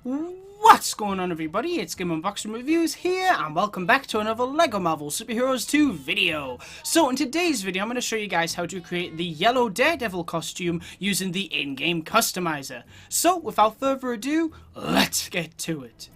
What's going on, everybody? It's GameUnboxingReviews here, and welcome back to another LEGO Marvel Superheroes 2 video. So in today's video, I'm going to show you guys how to create the yellow Daredevil costume using the in-game Customiser. So without further ado, let's get to it.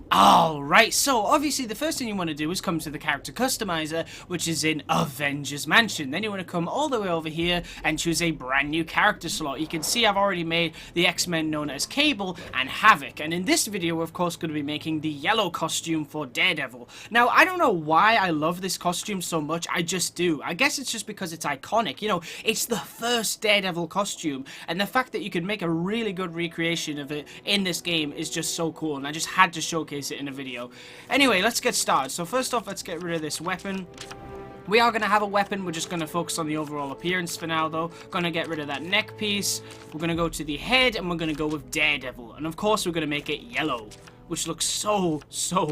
Alright, so obviously the first thing you want to do is come to the character customizer, which is in Avengers Mansion. Then you want to come all the way over here and choose a brand new character slot. You can see I've already made the X-Men known as Cable and Havoc, and in this video we're of course going to be making the yellow costume for Daredevil. Now I don't know why I love this costume so much, I just do. I guess it's just because it's iconic, you know, it's the first Daredevil costume, and the fact that you can make a really good recreation of it in this game is just so cool, and I just had to showcase it in a video. Anyway, let's get started. So first off, let's get rid of this weapon. We are going to have a weapon. We're just going to focus on the overall appearance for now, though. Going to get rid of that neck piece. We're going to go to the head, and we're going to go with Daredevil. And of course, we're going to make it yellow, which looks so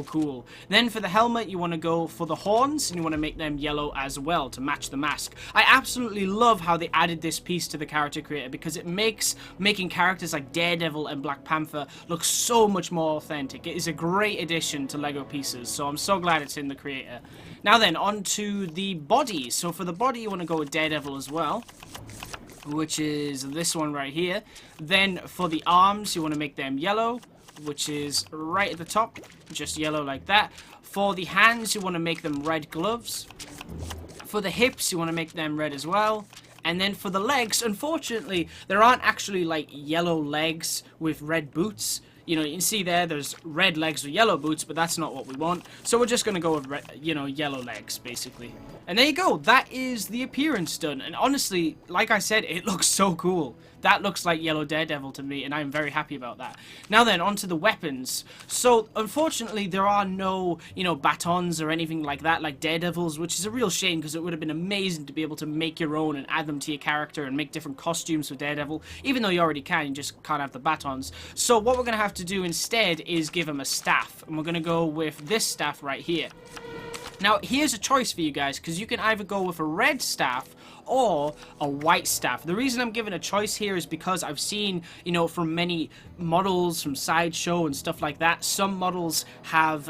cool. Then for the helmet, you want to go for the horns, and you want to make them yellow as well to match the mask. I absolutely love how they added this piece to the character creator, because it makes making characters like Daredevil and Black Panther look so much more authentic. It is a great addition to LEGO pieces, so I'm so glad it's in the creator. Now then, on to the body. So for the body, you want to go with Daredevil as well, which is this one right here. Then for the arms, you want to make them yellow, which is right at the top, just yellow like that. For the hands, you want to make them red gloves. For the hips, you want to make them red as well. And then for the legs, unfortunately, there aren't actually like yellow legs with red boots. You know, you can see there's red legs with yellow boots, but that's not what we want. So we're just going to go with, yellow legs, basically. And there you go. That is the appearance done. And honestly, like I said, it looks so cool. That looks like yellow Daredevil to me, and I'm very happy about that. Now then, onto the weapons. So, unfortunately, there are no, batons or anything like that, like Daredevil's, which is a real shame, because it would have been amazing to be able to make your own and add them to your character and make different costumes for Daredevil. Even though you already can, you just can't have the batons. So, what we're going to have to do instead is give him a staff, and we're going to go with this staff right here. Now, here's a choice for you guys, because you can either go with a red staff or a white staff. The reason I'm giving a choice here is because I've seen, from many models from Sideshow and stuff like that, some models have,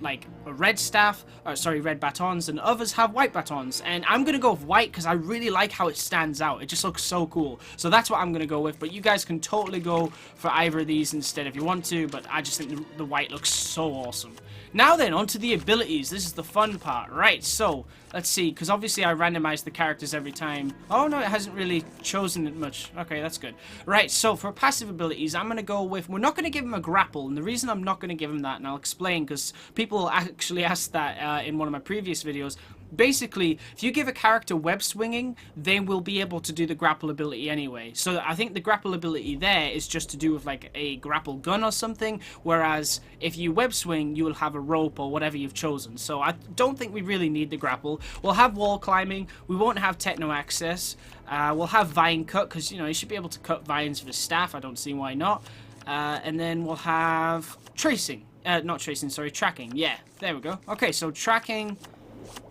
like, a red staff, red batons, and others have white batons. And I'm going to go with white because I really like how it stands out. It just looks so cool. So that's what I'm going to go with, but you guys can totally go for either of these instead if you want to, but I just think the white looks so awesome. Now then, onto the abilities. This is the fun part. Right, so, let's see, because obviously I randomized the characters every time. Oh, no, it hasn't really chosen it much. Okay, that's good. Right, so for passive abilities, I'm going to go with... We're not going to give him a grapple, and the reason I'm not going to give him that, and I'll explain, because people actually asked that in one of my previous videos. Basically, if you give a character web swinging, they will be able to do the grapple ability anyway. So I think the grapple ability there is just to do with like a grapple gun or something, whereas if you web swing, you will have a rope or whatever you've chosen. So I don't think we really need the grapple. We'll have wall climbing, we won't have techno access, we'll have vine cut, because you should be able to cut vines with a staff, I don't see why not. And then we'll have tracing, not tracing, sorry, tracking, yeah, there we go. Okay, so tracking,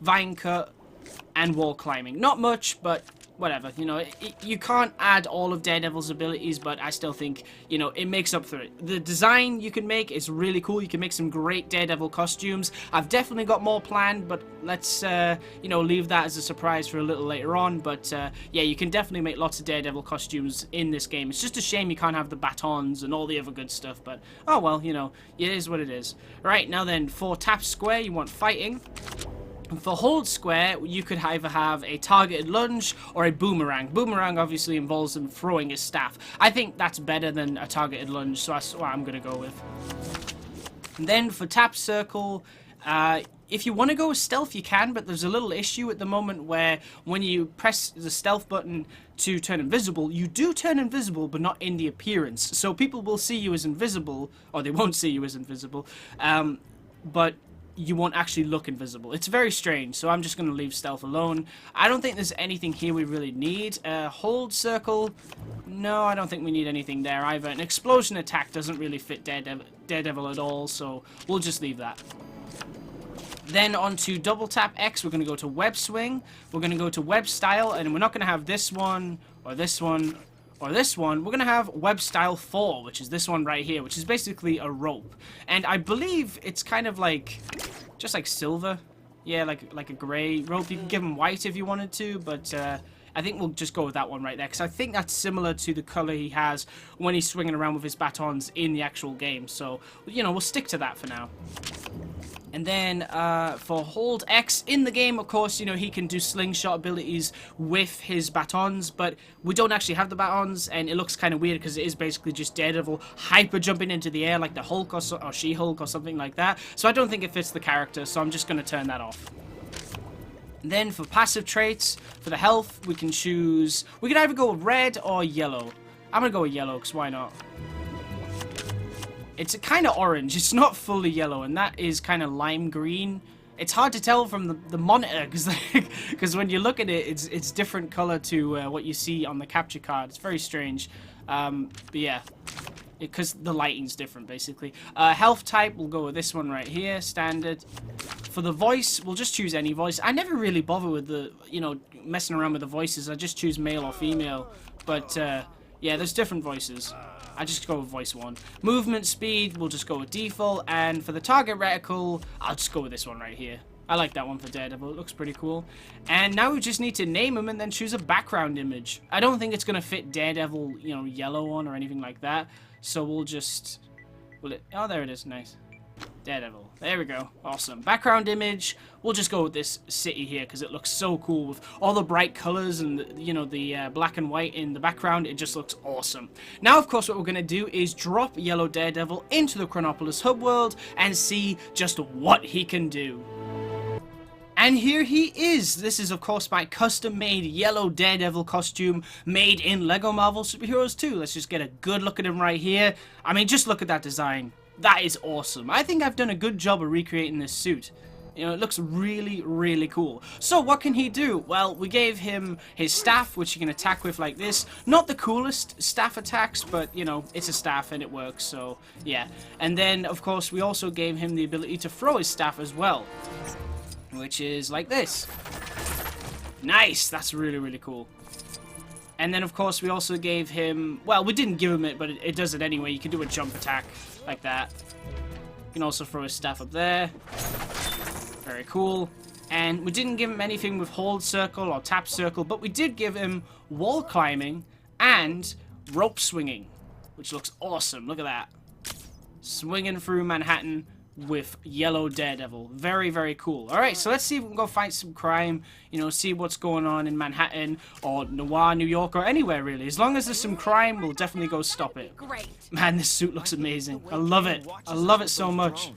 vine cut, and wall climbing. Not much, but whatever. You can't add all of Daredevil's abilities, but I still think, it makes up for it. The design you can make is really cool. You can make some great Daredevil costumes. I've definitely got more planned, but let's, leave that as a surprise for a little later on. But, yeah, you can definitely make lots of Daredevil costumes in this game. It's just a shame you can't have the batons and all the other good stuff, but, oh well, it is what it is. Right, now then, for tap square, you want fighting. For hold square, you could either have a targeted lunge or a boomerang. Boomerang obviously involves him throwing his staff. I think that's better than a targeted lunge, so that's what I'm going to go with. And then for tap circle, if you want to go with stealth, you can, but there's a little issue at the moment where when you press the stealth button to turn invisible, you do turn invisible, but not in the appearance. So people will see you as invisible, or they won't see you as invisible, but you won't actually look invisible. It's very strange, so I'm just going to leave stealth alone. I don't think there's anything here we really need. Hold circle, no, I don't think we need anything there either. An explosion attack doesn't really fit Daredevil at all, so we'll just leave that. Then on to double tap X, we're going to go to web swing, we're going to go to web style, and we're not going to have this one, or this one, or this one, we're going to have Web Style 4, which is this one right here, which is basically a rope. And I believe it's kind of like, just like silver. Yeah, like a grey rope. You can give him white if you wanted to, but I think we'll just go with that one right there, because I think that's similar to the colour he has when he's swinging around with his batons in the actual game. So, you know, we'll stick to that for now. And then for Hold X in the game, of course, you know, he can do slingshot abilities with his batons, but we don't actually have the batons, and it looks kind of weird because it is basically just Daredevil hyper jumping into the air like the Hulk or She-Hulk or something like that. So I don't think it fits the character, so I'm just going to turn that off. And then for passive traits, for the health, we can choose... We can either go red or yellow. I'm going to go with yellow, because why not? It's kind of orange. It's not fully yellow, and that is kind of lime green. It's hard to tell from the monitor, because when you look at it, it's different color to what you see on the capture card. It's very strange. But yeah, because the lighting's different, basically. Health type, we'll go with this one right here, standard. For the voice, we'll just choose any voice. I never really bother with the, you know, messing around with the voices. I just choose male or female. But, yeah, there's different voices. I just go with voice 1. Movement speed, we'll just go with default. And for the target reticle, I'll just go with this one right here. I like that one for Daredevil. It looks pretty cool. And now we just need to name him and then choose a background image. I don't think it's going to fit Daredevil, you know, yellow on or anything like that. So we'll just... Oh, there it is. Nice. Daredevil. There we go. Awesome. Background image. We'll just go with this city here because it looks so cool with all the bright colors and, you know, the black and white in the background. It just looks awesome. Now, of course, what we're going to do is drop Yellow Daredevil into the Chronopolis HUB World and see just what he can do. And here he is. This is, of course, my custom-made Yellow Daredevil costume made in LEGO Marvel Superheroes 2. Let's just get a good look at him right here. I mean, just look at that design. That is awesome. I think I've done a good job of recreating this suit. You know, it looks really, really cool. So, what can he do? Well, we gave him his staff, which he can attack with like this. Not the coolest staff attacks, but, you know, it's a staff and it works, so, yeah. And then, of course, we also gave him the ability to throw his staff as well, which is like this. Nice! That's really, really cool. And then, of course, we also gave him... Well, we didn't give him it, but it does it anyway. You can do a jump attack like that. You can also throw his staff up there. Very cool. And we didn't give him anything with hold circle or tap circle, but we did give him wall climbing and rope swinging, which looks awesome. Look at that. Swinging through Manhattan with Yellow Daredevil. Very, very cool. Alright, so let's see if we can go fight some crime, you know, see what's going on in Manhattan or Noir, New York, or anywhere really. As long as there's some crime, we'll definitely go stop it. Great. Man, this suit looks amazing. I love it. I love it so much.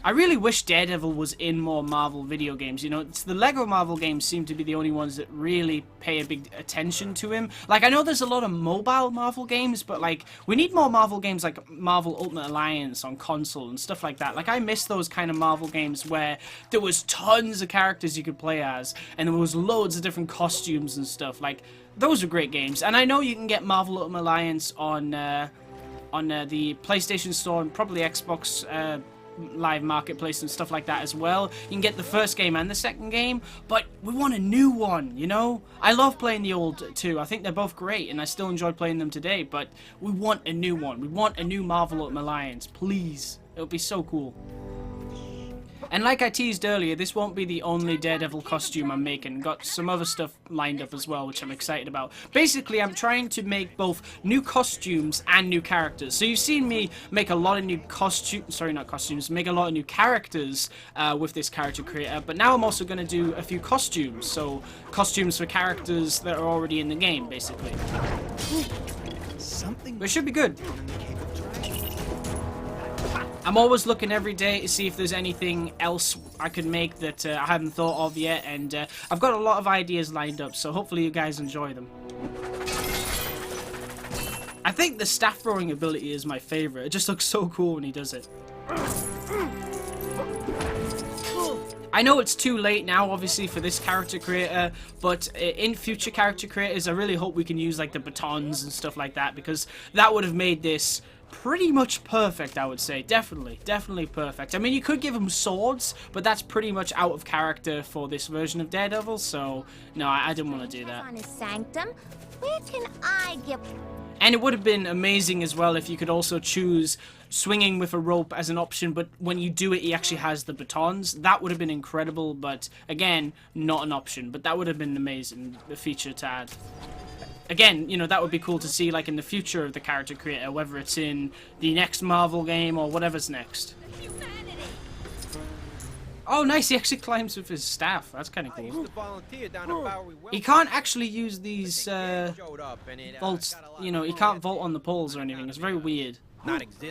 I really wish Daredevil was in more Marvel video games. You know, it's the Lego Marvel games seem to be the only ones that really pay a big attention to him. Like, I know there's a lot of mobile Marvel games, but, like, we need more Marvel games like Marvel Ultimate Alliance on console and stuff like that. Like, I miss those kind of Marvel games where there was tons of characters you could play as, and there was loads of different costumes and stuff. Like, those are great games. And I know you can get Marvel Ultimate Alliance on the PlayStation Store and probably Xbox Live Marketplace and stuff like that as well. You can get the first game and the second game, but we want a new one, you know? I love playing the old two. I think they're both great, and I still enjoy playing them today, but we want a new one. We want a new Marvel Ultimate Alliance, please. It would be so cool. And like I teased earlier, this won't be the only Daredevil costume I'm making. Got some other stuff lined up as well, which I'm excited about. Basically, I'm trying to make both new costumes and new characters. So you've seen me make a lot of new make a lot of new characters with this character creator. But now I'm also going to do a few costumes. So costumes for characters that are already in the game, basically. But it should be good. I'm always looking every day to see if there's anything else I could make that I haven't thought of yet, and I've got a lot of ideas lined up, so hopefully you guys enjoy them. I think the staff throwing ability is my favorite. It just looks so cool when he does it. I know it's too late now, obviously, for this character creator, but in future character creators, I really hope we can use, like, the batons and stuff like that, because that would have made this pretty much perfect, I would say. Definitely perfect. I mean, you could give him swords, but that's pretty much out of character for this version of Daredevil, so no, I didn't want to do that. On his sanctum, where can I get... And it would have been amazing as well if you could also choose swinging with a rope as an option, but when you do it, he actually has the batons. That would have been incredible, but again, not an option. But that would have been amazing, the feature to add. Again, you know, that would be cool to see, like, in the future of the character creator, whether it's in the next Marvel game or whatever's next. Oh, nice, he actually climbs with his staff. That's kind of cool. He can't actually use these vaults, you know, he can't vault on the poles or anything. It's very weird.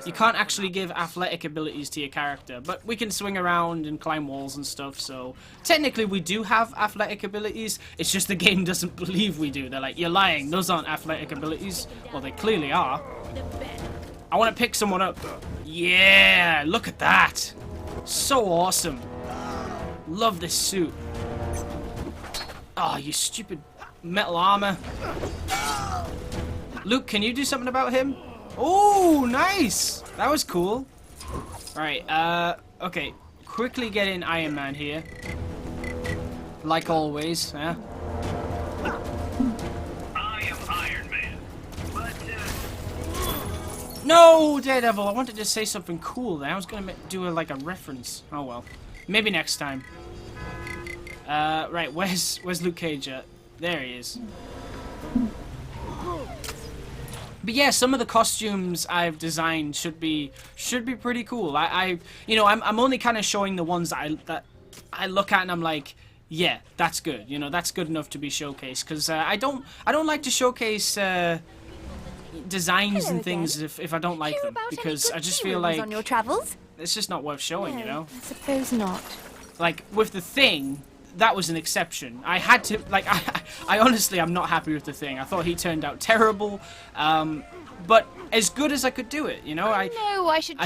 You can't actually give athletic abilities to your character, but we can swing around and climb walls and stuff, so technically we do have athletic abilities. It's just the game doesn't believe we do. They're like, you're lying, those aren't athletic abilities. Well, they clearly are. I want to pick someone up. Yeah, look at that. So awesome. Love this suit. Oh, you stupid metal armor. Luke, can you do something about him? Oh, nice! That was cool. Alright, okay. Quickly get in Iron Man here. Like always, yeah? I am Iron Man, but, No, Daredevil! I wanted to say something cool there. I was gonna do like a reference. Oh well. Maybe next time. Right, where's Luke Cage at? There he is. But yeah, some of the costumes I've designed should be pretty cool. You know, I'm only kind of showing the ones that I look at and I'm like, yeah, that's good. You know, that's good enough to be showcased. Because I don't like to showcase designs and things if I don't like them, because I just feel like on your travels? It's just not worth showing. You know. I suppose not. Like with the Thing. That was an exception. I had to, like, I honestly, I'm not happy with the Thing. I thought he turned out terrible, but as good as I could do it, you know. I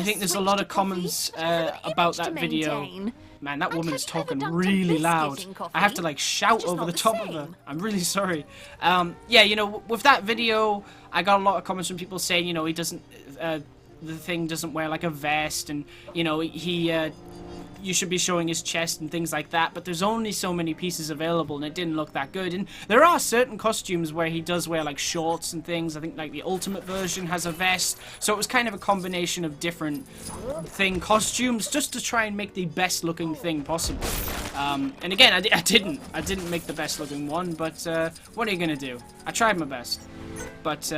think there's a lot of comments about that video. Man, that woman's talking really loud. I have to, like, shout over the top of her. I'm really sorry. Yeah, you know, with that video, I got a lot of comments from people saying, you know, he doesn't, the Thing doesn't wear, like, a vest, and, you know, you should be showing his chest and things like that, but there's only so many pieces available and it didn't look that good. And there are certain costumes where he does wear like shorts and things. I think like the Ultimate version has a vest, so it was kind of a combination of different Thing costumes just to try and make the best looking Thing possible. And again, I didn't make the best looking one, but what are you gonna do? I tried my best. But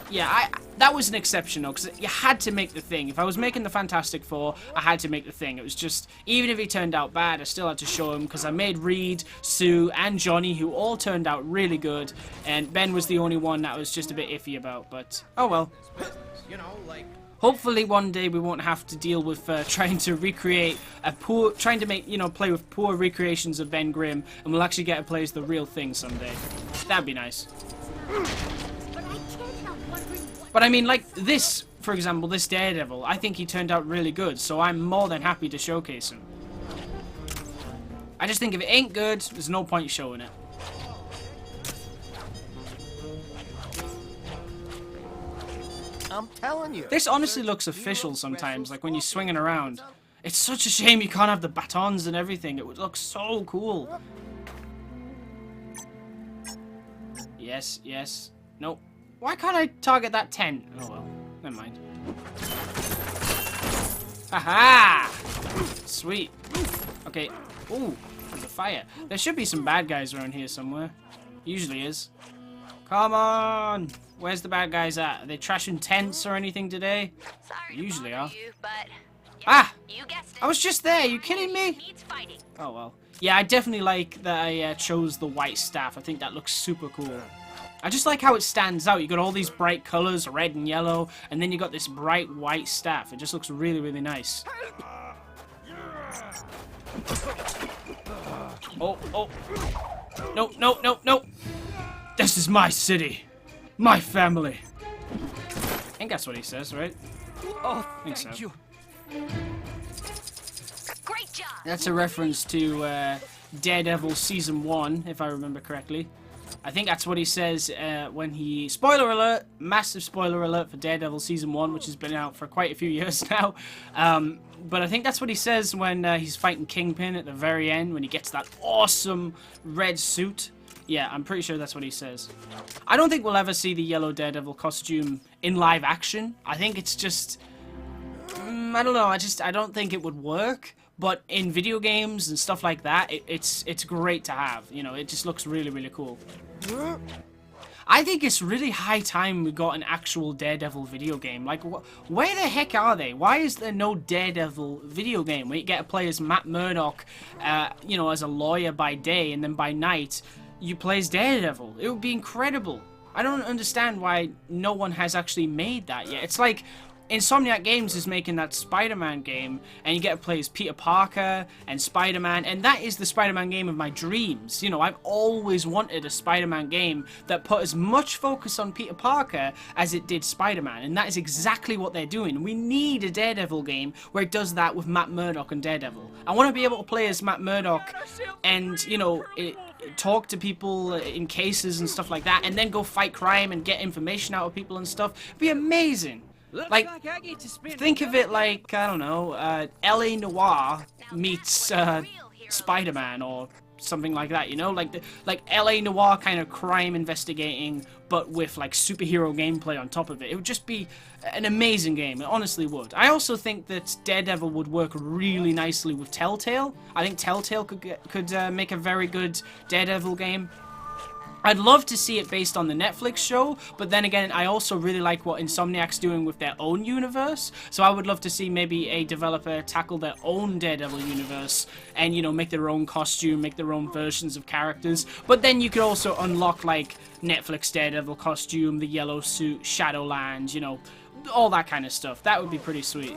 yeah, that was an exception though, because you had to make the Thing. If I was making the Fantastic Four, I had to make the Thing. It was just, even if he turned out bad, I still had to show him, because I made Reed, Sue, and Johnny, who all turned out really good, and Ben was the only one that I was just a bit iffy about, but oh well. Hopefully one day we won't have to deal with trying to recreate trying to make, you know, play with poor recreations of Ben Grimm, and we'll actually get to play as the real Thing someday. That'd be nice. But I mean, like this, for example, this Daredevil, I think he turned out really good, so I'm more than happy to showcase him. I just think if it ain't good, there's no point showing it. I'm telling you. This honestly looks official sometimes, like when you're swinging around. It's such a shame you can't have the batons and everything. It would look so cool. Yes, yes. Nope. Why can't I target that tent? Oh well, never mind. Haha! Sweet. Okay. Ooh, there's a fire. There should be some bad guys around here somewhere. Usually is. Come on! Where's the bad guys at? Are they trashing tents or anything today? Sorry Usually are. you, but Ah! you guessed it. I was just there, you kidding me? Needs fighting. Oh well. Yeah, I definitely like that I chose the white staff. I think that looks super cool. I just like how it stands out. You got all these bright colors, red and yellow, and then you got this bright white staff. It just looks really, really nice. Oh, oh. No, no, no, no. This is my city. My family. I think that's what he says, right? Oh, I think thank so. you. Great job. That's a reference to Daredevil Season 1, if I remember correctly. I think that's what he says when he... Spoiler alert! Massive spoiler alert for Daredevil Season 1, which has been out for quite a few years now. But I think that's what he says when he's fighting Kingpin at the very end, when he gets that awesome red suit. Yeah, I'm pretty sure that's what he says. I don't think we'll ever see the yellow Daredevil costume in live action. I think it's just... I don't know, I don't think it would work. But in video games and stuff like that, it's great to have. You know, it just looks really, really cool. I think it's really high time we got an actual Daredevil video game. Like, where the heck are they? Why is there no Daredevil video game where you get to play as Matt Murdock, you know, as a lawyer by day, and then by night you play as Daredevil? It would be incredible. I don't understand why no one has actually made that yet. It's like Insomniac Games is making that Spider-Man game, and you get to play as Peter Parker and Spider-Man, and that is the Spider-Man game of my dreams. You know, I've always wanted a Spider-Man game that put as much focus on Peter Parker as it did Spider-Man, and that is exactly what they're doing. We need a Daredevil game where it does that with Matt Murdock and Daredevil. I want to be able to play as Matt Murdock and, you know, talk to people in cases and stuff like that, and then go fight crime and get information out of people and stuff. It'd be amazing. Like, think of it like, I don't know, L.A. Noire meets Spider-Man or something like that, you know? Like L.A. Noire kind of crime investigating, but with, like, superhero gameplay on top of it. It would just be an amazing game. It honestly would. I also think that Daredevil would work really nicely with Telltale. I think Telltale could make a very good Daredevil game. I'd love to see it based on the Netflix show, but then again, I also really like what Insomniac's doing with their own universe, so I would love to see maybe a developer tackle their own Daredevil universe and, you know, make their own costume, make their own versions of characters, but then you could also unlock, like, Netflix Daredevil costume, the yellow suit, Shadowlands, you know, all that kind of stuff. That would be pretty sweet.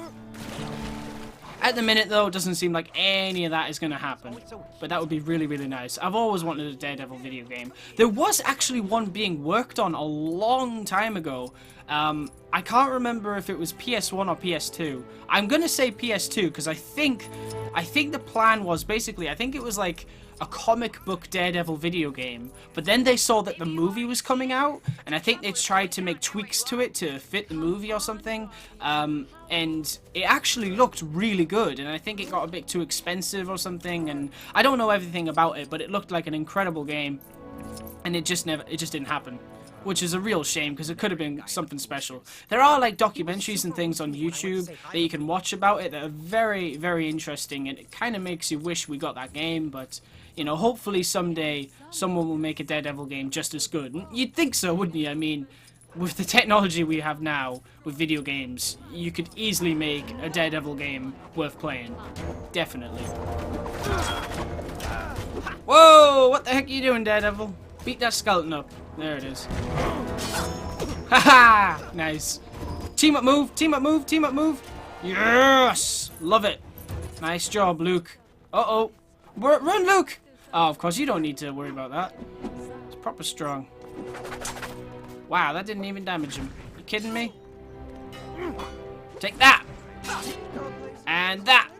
At the minute, though, it doesn't seem like any of that is going to happen. But that would be really, really nice. I've always wanted a Daredevil video game. There was actually one being worked on a long time ago. I can't remember if it was PS1 or PS2. I'm going to say PS2 because I think the plan was basically, I think it was like a comic book Daredevil video game, but then they saw that the movie was coming out, and I think they tried to make tweaks to it to fit the movie or something, and it actually looked really good, and I think it got a bit too expensive or something, and I don't know everything about it, but it looked like an incredible game, and it just didn't happen. Which is a real shame, because it could have been something special. There are, like, documentaries and things on YouTube that you can watch about it that are very, very interesting, and it kind of makes you wish we got that game, but, you know, hopefully someday someone will make a Daredevil game just as good. And you'd think so, wouldn't you? I mean, with the technology we have now, with video games, you could easily make a Daredevil game worth playing. Definitely. Whoa! What the heck are you doing, Daredevil? Beat that skeleton up. There it is. Haha! Nice. Team up move, team up move, team up move. Yes! Love it. Nice job, Luke. Uh-oh. Run, Luke! Oh, of course, you don't need to worry about that. It's proper strong. Wow, that didn't even damage him. You kidding me? Take that! And that!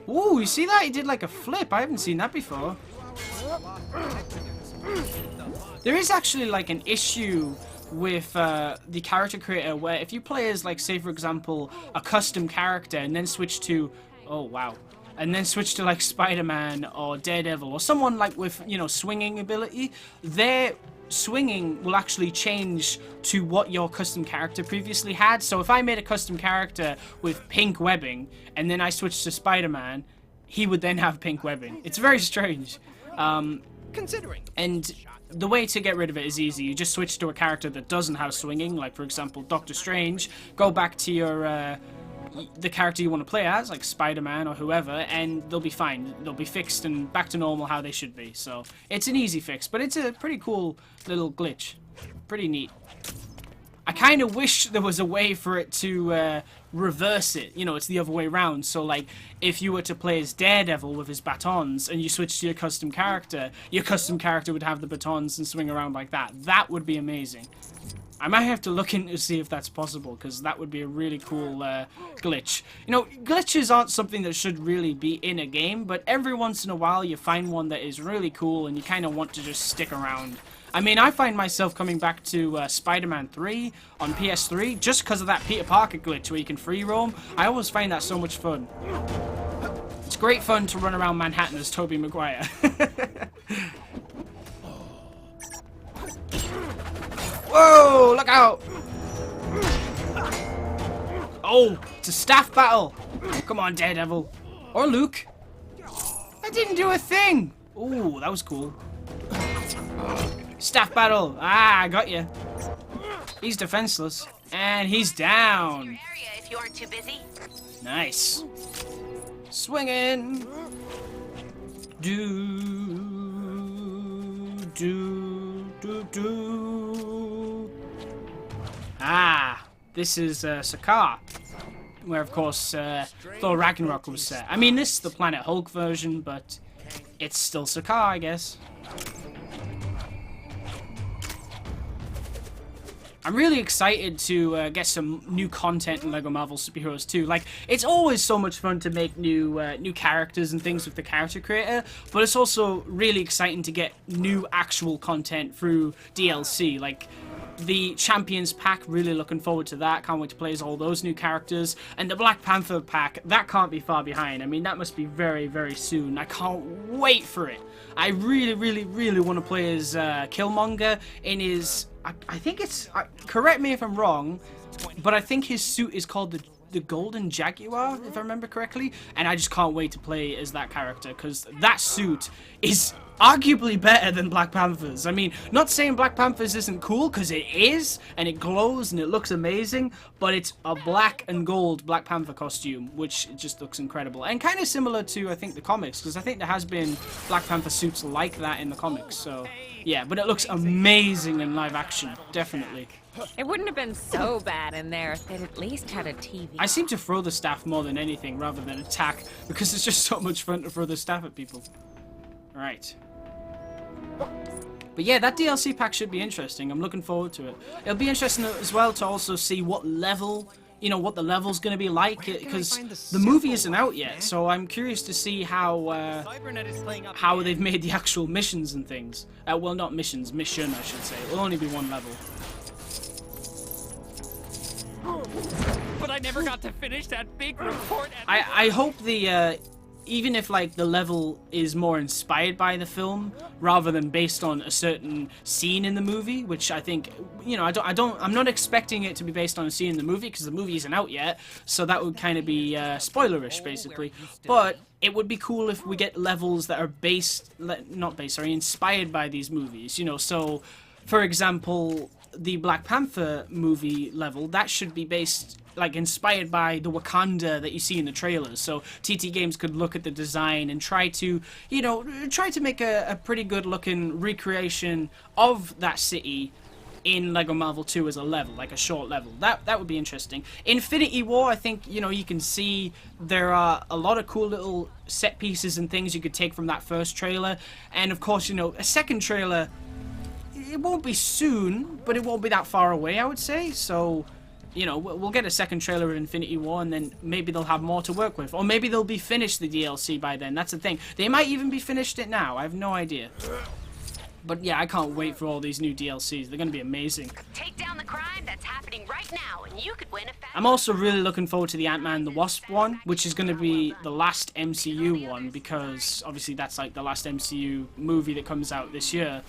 Ooh, you see that? He did like a flip. I haven't seen that before. There is actually like an issue with the character creator where if you play as, like, say for example, a custom character and then switch to, oh wow, and then switch to like Spider-Man or Daredevil or someone like with, you know, swinging ability, their swinging will actually change to what your custom character previously had. So if I made a custom character with pink webbing and then I switched to Spider-Man, he would then have pink webbing. It's very strange. And the way to get rid of it is easy. You just switch to a character that doesn't have swinging, like for example Doctor Strange. Go back to your the character you want to play as, like Spider-Man or whoever, and they'll be fine. They'll be fixed and back to normal how they should be. So it's an easy fix, but it's a pretty cool little glitch. Pretty neat. I kind of wish there was a way for it to reverse it. You know, it's the other way around. So, like, if you were to play as Daredevil with his batons and you switch to your custom character would have the batons and swing around like that. That would be amazing. I might have to look into see if that's possible, because that would be a really cool glitch. You know, glitches aren't something that should really be in a game, but every once in a while you find one that is really cool and you kind of want to just stick around. I mean, I find myself coming back to Spider-Man 3 on PS3 just because of that Peter Parker glitch where you can free roam. I always find that so much fun. It's great fun to run around Manhattan as Tobey Maguire. Whoa, look out! Oh, it's a staff battle. Come on, Daredevil. Or Luke. I didn't do a thing. Ooh, that was cool. Staff battle. Ah, I got you. He's defenseless. And he's down. Area if you aren't too busy. Nice. Swinging. Do. Ah, this is Sakaar, where of course Thor Ragnarok was set. I mean, this is the Planet Hulk version, but it's still Sakaar, I guess. I'm really excited to get some new content in LEGO Marvel Superheroes 2. Like, it's always so much fun to make new characters and things with the character creator, but it's also really exciting to get new actual content through DLC. Like, the Champions pack, really looking forward to that. Can't wait to play as all those new characters. And the Black Panther pack, that can't be far behind. I mean, that must be very, very soon. I can't wait for it. I really, really, really want to play as Killmonger in his... I think it's... correct me if I'm wrong, but I think his suit is called the Golden Jaguar, if I remember correctly. And I just can't wait to play as that character, because that suit is arguably better than Black Panther's. I mean, not saying Black Panther's isn't cool, because it is, and it glows, and it looks amazing, but it's a black and gold Black Panther costume, which just looks incredible. And kind of similar to, I think, the comics, because I think there has been Black Panther suits like that in the comics, so... yeah, but it looks amazing in live action, definitely. It wouldn't have been so bad in there if they'd at least had a TV. I seem to throw the staff more than anything, rather than attack, because it's just so much fun to throw the staff at people. Alright. But yeah, that DLC pack should be interesting. I'm looking forward to it. It'll be interesting as well to also see what level... you know, what the level's going to be like, because the movie isn't out yet, so I'm curious to see how they've made the actual missions and things. Well, not missions, mission, I should say. It'll only be one level. But I never got to finish that big report. I hope the, even if, like, the level is more inspired by the film, rather than based on a certain scene in the movie, which I think, you know, I'm not expecting it to be based on a scene in the movie, because the movie isn't out yet, so that would kind of be, spoilerish, basically. But it would be cool if we get levels that are inspired by these movies, you know, so, for example, the Black Panther movie level, that should be based... like inspired by the Wakanda that you see in the trailers. So TT Games could look at the design and try to, you know, make a pretty good looking recreation of that city in LEGO Marvel 2 as a level, like a short level. That would be interesting. Infinity War, I think, you know, you can see there are a lot of cool little set pieces and things you could take from that first trailer. And of course, you know, a second trailer, it won't be soon, but it won't be that far away, I would say. So, you know, we'll get a second trailer of Infinity War, and then maybe they'll have more to work with. Or maybe they'll be finished the DLC by then. That's the thing. They might even be finished it now. I have no idea. But yeah, I can't wait for all these new DLCs. They're going to be amazing. Take down the crime that's happening right now, and you could win a... I'm also really looking forward to the Ant-Man and the Wasp one, which is going to be the last MCU one, because obviously that's like the last MCU movie that comes out this year.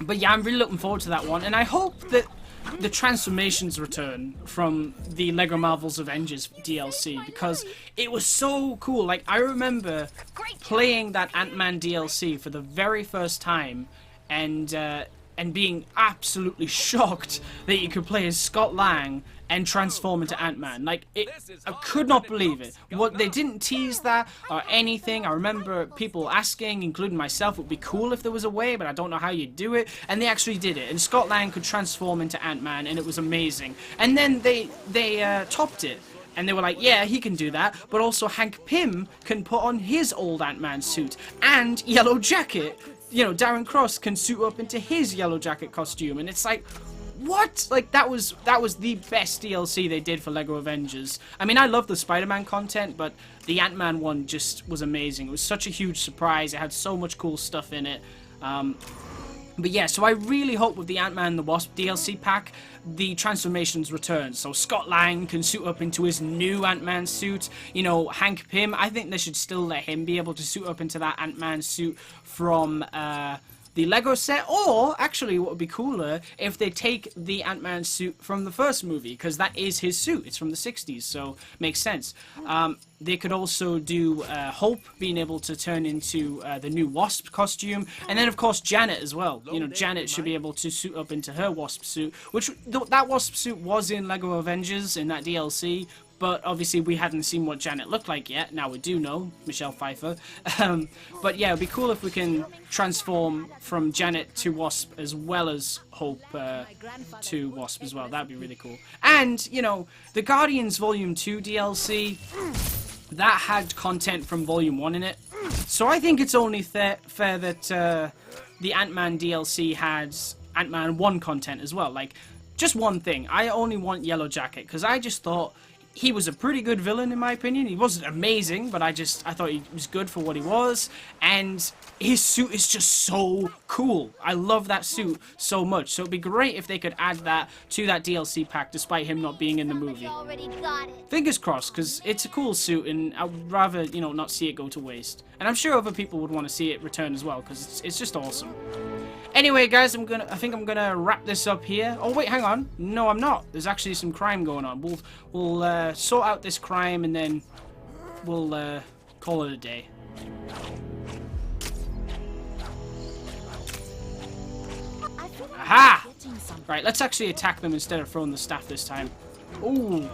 But yeah, I'm really looking forward to that one, and I hope that the transformations return from the LEGO Marvel's Avengers DLC, because it was so cool. Like, I remember playing that Ant-Man DLC for the very first time, and being absolutely shocked that you could play as Scott Lang and transform into Ant-Man. Like, I could not believe it. What, they didn't tease that or anything. I remember people asking, including myself, it would be cool if there was a way, but I don't know how you'd do it. And they actually did it. And Scott Lang could transform into Ant-Man, and it was amazing. And then they topped it. And they were like, yeah, he can do that, but also Hank Pym can put on his old Ant-Man suit and Yellow Jacket. You know, Darren Cross can suit up into his Yellow Jacket costume, and it's like, what? Like, that was the best DLC they did for LEGO Avengers. I mean, I love the Spider-Man content, but the Ant-Man one just was amazing. It was such a huge surprise. It had so much cool stuff in it. But yeah, so I really hope with the Ant-Man and the Wasp DLC pack, the transformations return. So Scott Lang can suit up into his new Ant-Man suit. You know, Hank Pym, I think they should still let him be able to suit up into that Ant-Man suit from the Lego set. Or, actually, what would be cooler if they take the Ant-Man suit from the first movie, because that is his suit. It's from the 60s, so makes sense. They could also do Hope being able to turn into the new Wasp costume, and then of course Janet as well. You know, Janet should be able to suit up into her Wasp suit, which that Wasp suit was in Lego Avengers in that DLC, but obviously we hadn't seen what Janet looked like yet. Now we do know, Michelle Pfeiffer. But yeah, it'd be cool if we can transform from Janet to Wasp as well as Hope to Wasp as well. That'd be really cool. And, you know, the Guardians Volume 2 DLC, that had content from Volume 1 in it. So I think it's only fair that the Ant-Man DLC had Ant-Man 1 content as well. Like, just one thing. I only want Yellow Jacket, because I just thought he was a pretty good villain in my opinion. He wasn't amazing, but I thought he was good for what he was, and his suit is just so cool. I love that suit so much. So it'd be great if they could add that to that DLC pack, despite him not being in the movie. Already got it. Fingers crossed, because it's a cool suit, and I'd rather, you know, not see it go to waste. And I'm sure other people would want to see it return as well, because it's just awesome. Anyway, guys, I think I'm gonna wrap this up here. Oh wait, hang on. No, I'm not. There's actually some crime going on. We'll sort out this crime, and then we'll call it a day. Aha! Right, let's actually attack them instead of throwing the staff this time. Ooh.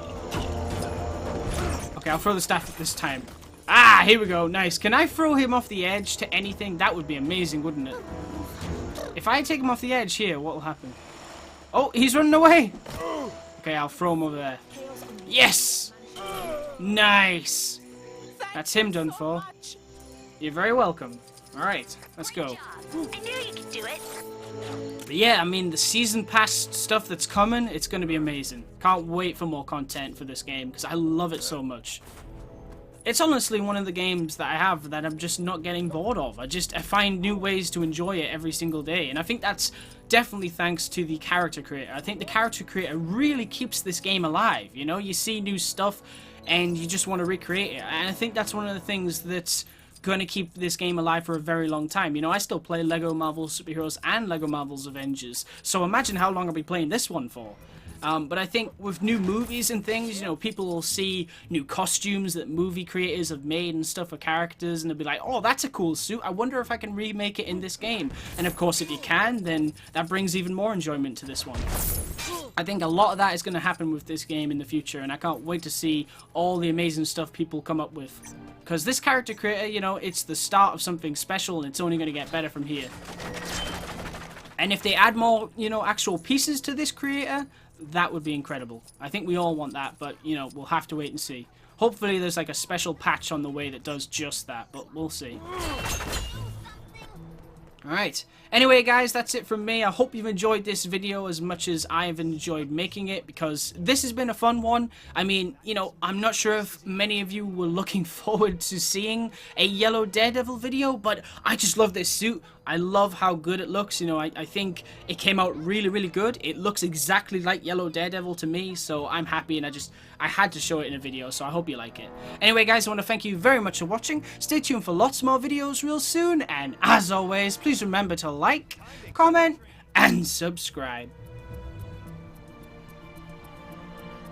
Okay, I'll throw the staff this time. Ah, here we go. Nice. Can I throw him off the edge to anything? That would be amazing, wouldn't it? If I take him off the edge here, what will happen? Oh, he's running away. Okay, I'll throw him over there. Yes! Nice. That's him done for. You're very welcome. Alright, let's go. I knew you could do it. But yeah, I mean, the season pass stuff that's coming, it's going to be amazing. Can't wait for more content for this game, because I love it so much. It's honestly one of the games that I have that I'm just not getting bored of. I find new ways to enjoy it every single day. And I think that's definitely thanks to the character creator. I think the character creator really keeps this game alive. You know, you see new stuff and you just want to recreate it. And I think that's one of the things that's going to keep this game alive for a very long time. You know, I still play Lego Marvel Superheroes and Lego Marvel's Avengers. So imagine how long I'll be playing this one for. But I think with new movies and things, you know, people will see new costumes that movie creators have made and stuff for characters, and they'll be like, oh, that's a cool suit. I wonder if I can remake it in this game. And of course, if you can, then that brings even more enjoyment to this one. I think a lot of that is going to happen with this game in the future, and I can't wait to see all the amazing stuff people come up with. Because this character creator, you know, it's the start of something special, and it's only going to get better from here. And if they add more, you know, actual pieces to this creator, that would be incredible. I think we all want that, but, you know, we'll have to wait and see. Hopefully there's like a special patch on the way that does just that, but we'll see. Alright. Anyway, guys, that's it from me. I hope you've enjoyed this video as much as I've enjoyed making it, because this has been a fun one. I mean, you know, I'm not sure if many of you were looking forward to seeing a Yellow Daredevil video, but I just love this suit. I love how good it looks. You know, I think it came out really, really good. It looks exactly like Yellow Daredevil to me, so I'm happy, and I had to show it in a video, so I hope you like it. Anyway, guys, I want to thank you very much for watching. Stay tuned for lots more videos real soon, and as always, please remember to like, comment, and subscribe.